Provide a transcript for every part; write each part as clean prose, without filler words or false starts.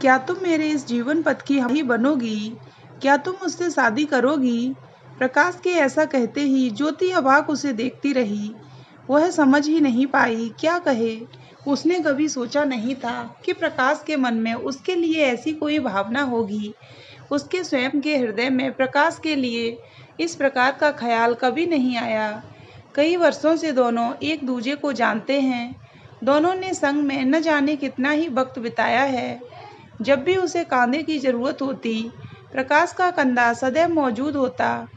क्या तुम मेरे इस जीवन पथ की ही बनोगी? क्या तुम मुझसे शादी करोगी? प्रकाश के ऐसा कहते ही ज्योति अवाक उसे देखती रही। वह समझ ही नहीं पाई क्या कहे। उसने कभी सोचा नहीं था कि प्रकाश के मन में उसके लिए ऐसी कोई भावना होगी। उसके स्वयं के हृदय में प्रकाश के लिए इस प्रकार का ख्याल कभी नहीं आया। कई वर्षों से दोनों एक दूजे को जानते हैं। दोनों ने संग में न जाने कितना ही वक्त बिताया है। जब भी उसे कांधे की जरूरत होती, प्रकाश का कंधा सदैव मौजूद होता।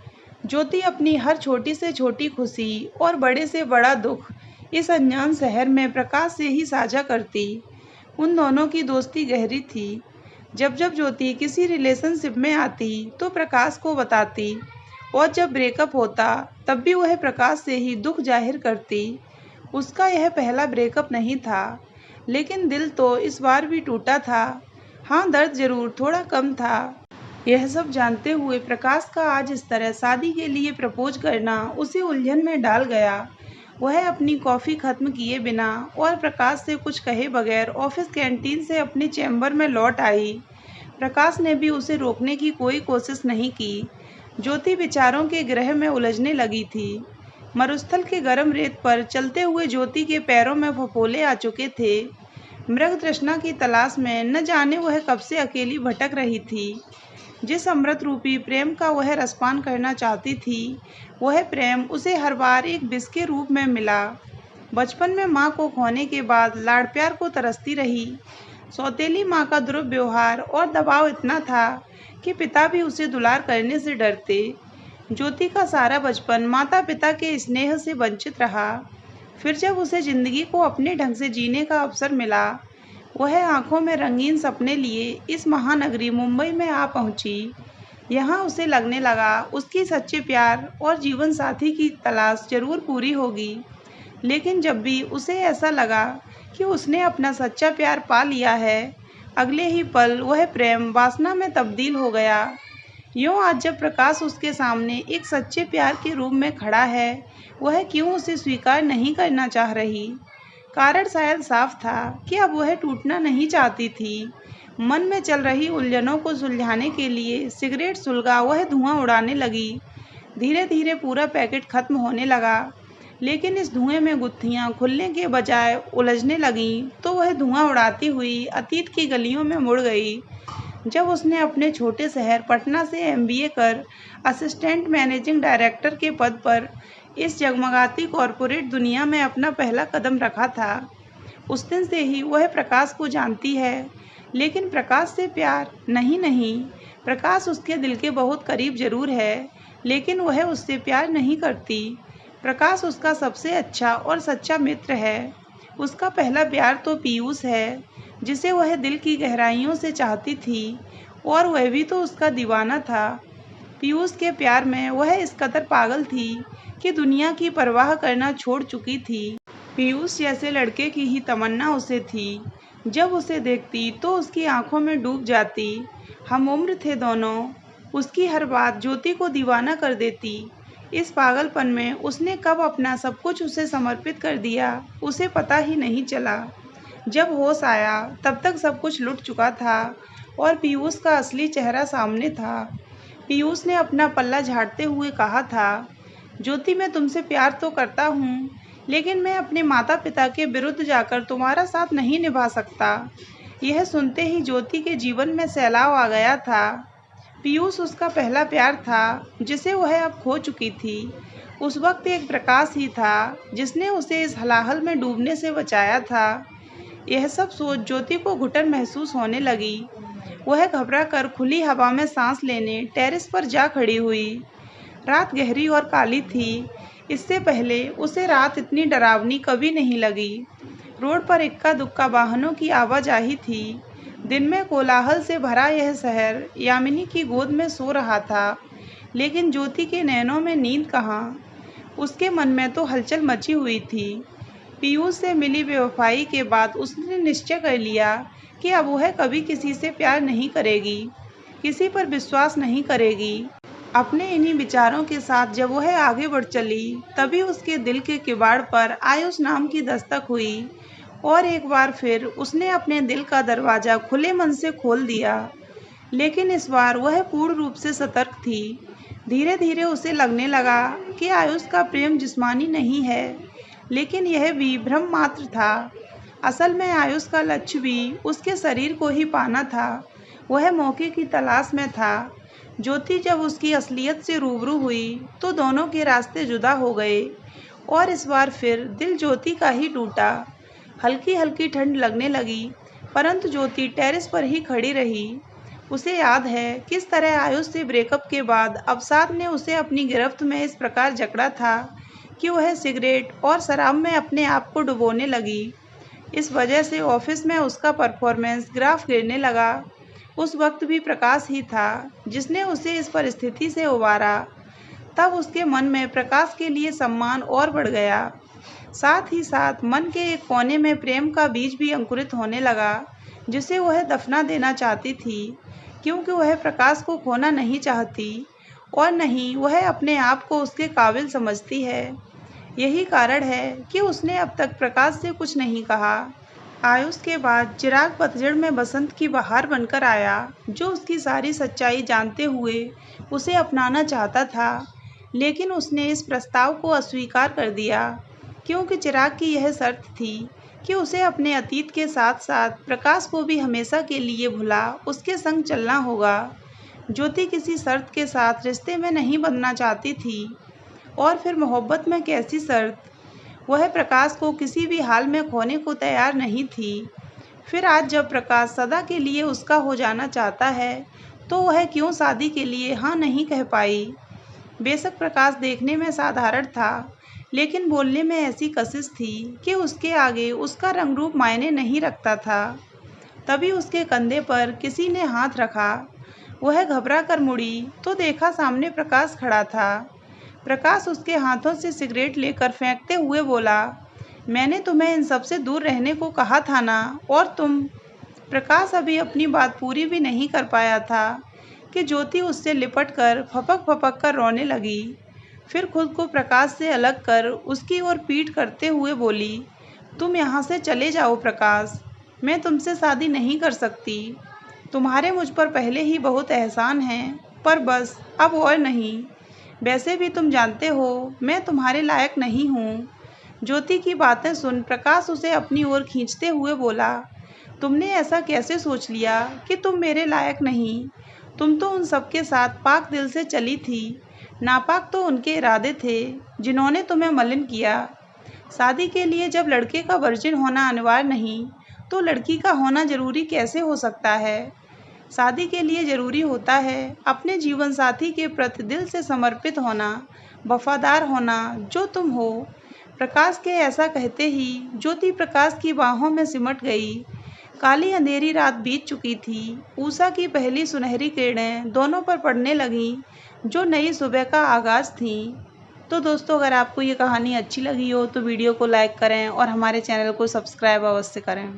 ज्योति अपनी हर छोटी से छोटी खुशी और बड़े से बड़ा दुख इस अनजान शहर में प्रकाश से ही साझा करती। उन दोनों की दोस्ती गहरी थी। जब जब ज्योति किसी रिलेशनशिप में आती तो प्रकाश को बताती, और जब ब्रेकअप होता तब भी वह प्रकाश से ही दुख जाहिर करती। उसका यह पहला ब्रेकअप नहीं था, लेकिन दिल तो इस बार भी टूटा था। हाँ, दर्द जरूर थोड़ा कम था। यह सब जानते हुए प्रकाश का आज इस तरह शादी के लिए प्रपोज करना उसे उलझन में डाल गया। वह अपनी कॉफ़ी खत्म किए बिना और प्रकाश से कुछ कहे बगैर ऑफिस कैंटीन से अपने चैम्बर में लौट आई। प्रकाश ने भी उसे रोकने की कोई कोशिश नहीं की। ज्योति विचारों के ग्रह में उलझने लगी थी। मरुस्थल के गर्म रेत पर चलते हुए ज्योति के पैरों में फफोले आ चुके थे। मृग तृष्णा की तलाश में न जाने वह कब से अकेली भटक रही थी। जिस अमृत रूपी प्रेम का वह रसपान करना चाहती थी, वह प्रेम उसे हर बार एक विष के रूप में मिला। बचपन में माँ को खोने के बाद लाड़ प्यार को तरसती रही। सौतेली माँ का दुर्व्यवहार और दबाव इतना था कि पिता भी उसे दुलार करने से डरते। ज्योति का सारा बचपन माता पिता के स्नेह से वंचित रहा। फिर जब उसे जिंदगी को अपने ढंग से जीने का अवसर मिला, वह आंखों में रंगीन सपने लिए इस महानगरी मुंबई में आ पहुंची। यहाँ उसे लगने लगा उसकी सच्चे प्यार और जीवन साथी की तलाश जरूर पूरी होगी। लेकिन जब भी उसे ऐसा लगा कि उसने अपना सच्चा प्यार पा लिया है, अगले ही पल वह प्रेम वासना में तब्दील हो गया। यूँ आज जब प्रकाश उसके सामने एक सच्चे प्यार के रूप में खड़ा है, वह क्यों उसे स्वीकार नहीं करना चाह रही? कारण शायद साफ था कि अब वह टूटना नहीं चाहती थी। मन में चल रही उलझनों को सुलझाने के लिए सिगरेट सुलगा वह धुआं उड़ाने लगी। धीरे धीरे पूरा पैकेट खत्म होने लगा, लेकिन इस धुएं में गुत्थियां खुलने के बजाय उलझने लगीं, तो वह धुआं उड़ाती हुई अतीत की गलियों में मुड़ गई। जब उसने अपने छोटे शहर पटना से एमबीए कर असिस्टेंट मैनेजिंग डायरेक्टर के पद पर इस जगमगाती कॉरपोरेट दुनिया में अपना पहला कदम रखा था, उस दिन से ही वह प्रकाश को जानती है। लेकिन प्रकाश से प्यार नहीं, प्रकाश उसके दिल के बहुत करीब जरूर है, लेकिन वह उससे प्यार नहीं करती। प्रकाश उसका सबसे अच्छा और सच्चा मित्र है। उसका पहला प्यार तो पीयूष है, जिसे वह दिल की गहराइयों से चाहती थी, और वह भी तो उसका दीवाना था। पीयूष के प्यार में वह इस कदर पागल थी कि दुनिया की परवाह करना छोड़ चुकी थी। पीयूष जैसे लड़के की ही तमन्ना उसे थी। जब उसे देखती तो उसकी आंखों में डूब जाती। हम उम्र थे दोनों। उसकी हर बात ज्योति को दीवाना कर देती। इस पागलपन में उसने कब अपना सब कुछ उसे समर्पित कर दिया, उसे पता ही नहीं चला। जब होश आया तब तक सब कुछ लुट चुका था और पीयूष का असली चेहरा सामने था। पीयूष ने अपना पल्ला झाड़ते हुए कहा था, ज्योति, मैं तुमसे प्यार तो करता हूँ, लेकिन मैं अपने माता पिता के विरुद्ध जाकर तुम्हारा साथ नहीं निभा सकता। यह सुनते ही ज्योति के जीवन में सैलाब आ गया था। पीयूष उसका पहला प्यार था, जिसे वह अब खो चुकी थी। उस वक्त एक प्रकाश ही था जिसने उसे इस हलाहल में डूबने से बचाया था। यह सब सोच ज्योति को घुटन महसूस होने लगी। वह घबरा कर खुली हवा में सांस लेने टेरेस पर जा खड़ी हुई। रात गहरी और काली थी। इससे पहले उसे रात इतनी डरावनी कभी नहीं लगी। रोड पर इक्का दुक्का वाहनों की आवाजाही थी। दिन में कोलाहल से भरा यह शहर यामिनी की गोद में सो रहा था, लेकिन ज्योति के नैनों में नींद कहाँ। उसके मन में तो हलचल मची हुई थी। पीयूष से मिली बेवफाई के बाद उसने निश्चय कर लिया कि अब वह कभी किसी से प्यार नहीं करेगी, किसी पर विश्वास नहीं करेगी। अपने इन्हीं विचारों के साथ जब वह आगे बढ़ चली, तभी उसके दिल के किवाड़ पर आयुष नाम की दस्तक हुई। और एक बार फिर उसने अपने दिल का दरवाज़ा खुले मन से खोल दिया। लेकिन इस बार वह पूर्ण रूप से सतर्क थी। धीरे धीरे उसे लगने लगा कि आयुष का प्रेम जिस्मानी नहीं है, लेकिन यह भी भ्रम मात्र था। असल में आयुष का लक्ष्य भी उसके शरीर को ही पाना था। वह मौके की तलाश में था। ज्योति जब उसकी असलियत से रूबरू हुई तो दोनों के रास्ते जुदा हो गए और इस बार फिर दिल ज्योति का ही टूटा। हल्की हल्की ठंड लगने लगी, परंतु ज्योति टेरेस पर ही खड़ी रही। उसे याद है किस तरह आयुष से ब्रेकअप के बाद अवसाद ने उसे अपनी गिरफ्त में इस प्रकार जकड़ा था कि वह सिगरेट और शराब में अपने आप को डुबोने लगी। इस वजह से ऑफिस में उसका परफॉर्मेंस ग्राफ गिरने लगा। उस वक्त भी प्रकाश ही था जिसने उसे इस परिस्थिति से उबारा। तब उसके मन में प्रकाश के लिए सम्मान और बढ़ गया। साथ ही साथ मन के एक कोने में प्रेम का बीज भी अंकुरित होने लगा, जिसे वह दफना देना चाहती थी, क्योंकि वह प्रकाश को खोना नहीं चाहती और नहीं वह अपने आप को उसके काबिल समझती है। यही कारण है कि उसने अब तक प्रकाश से कुछ नहीं कहा। आयुष के बाद चिराग पतझड़ में बसंत की बहार बनकर आया, जो उसकी सारी सच्चाई जानते हुए उसे अपनाना चाहता था। लेकिन उसने इस प्रस्ताव को अस्वीकार कर दिया, क्योंकि चिराग की यह शर्त थी कि उसे अपने अतीत के साथ साथ प्रकाश को भी हमेशा के लिए भुला उसके संग चलना होगा। ज्योति किसी शर्त के साथ रिश्ते में नहीं बंधना चाहती थी, और फिर मोहब्बत में कैसी शर्त। वह प्रकाश को किसी भी हाल में खोने को तैयार नहीं थी। फिर आज जब प्रकाश सदा के लिए उसका हो जाना चाहता है, तो वह क्यों शादी के लिए हाँ नहीं कह पाई। बेशक प्रकाश देखने में साधारण था, लेकिन बोलने में ऐसी कशिश थी कि उसके आगे उसका रंग रूप मायने नहीं रखता था। तभी उसके कंधे पर किसी ने हाथ रखा। वह घबरा कर मुड़ी तो देखा सामने प्रकाश खड़ा था। प्रकाश उसके हाथों से सिगरेट लेकर फेंकते हुए बोला, मैंने तुम्हें इन सब से दूर रहने को कहा था ना, और तुम। प्रकाश अभी अपनी बात पूरी भी नहीं कर पाया था कि ज्योति उससे लिपट कर फपक फपक कर रोने लगी। फिर खुद को प्रकाश से अलग कर उसकी ओर पीठ करते हुए बोली, तुम यहाँ से चले जाओ प्रकाश, मैं तुमसे शादी नहीं कर सकती। तुम्हारे मुझ पर पहले ही बहुत एहसान हैं, पर बस अब और नहीं। वैसे भी तुम जानते हो मैं तुम्हारे लायक नहीं हूँ। ज्योति की बातें सुन प्रकाश उसे अपनी ओर खींचते हुए बोला, तुमने ऐसा कैसे सोच लिया कि तुम मेरे लायक नहीं। तुम तो उन सबके साथ पाक दिल से चली थी। नापाक तो उनके इरादे थे जिन्होंने तुम्हें मलिन किया। शादी के लिए जब लड़के का वर्जिन होना अनिवार्य नहीं, तो लड़की का होना जरूरी कैसे हो सकता है। शादी के लिए जरूरी होता है अपने जीवन साथी के प्रति दिल से समर्पित होना, वफादार होना, जो तुम हो। प्रकाश के ऐसा कहते ही ज्योति प्रकाश की बाहों में सिमट गई। काली अंधेरी रात बीत चुकी थी। उषा की पहली सुनहरी किरणें दोनों पर पड़ने लगीं, जो नई सुबह का आगाज़ थी। तो दोस्तों, अगर आपको ये कहानी अच्छी लगी हो तो वीडियो को लाइक करें और हमारे चैनल को सब्सक्राइब अवश्य करें।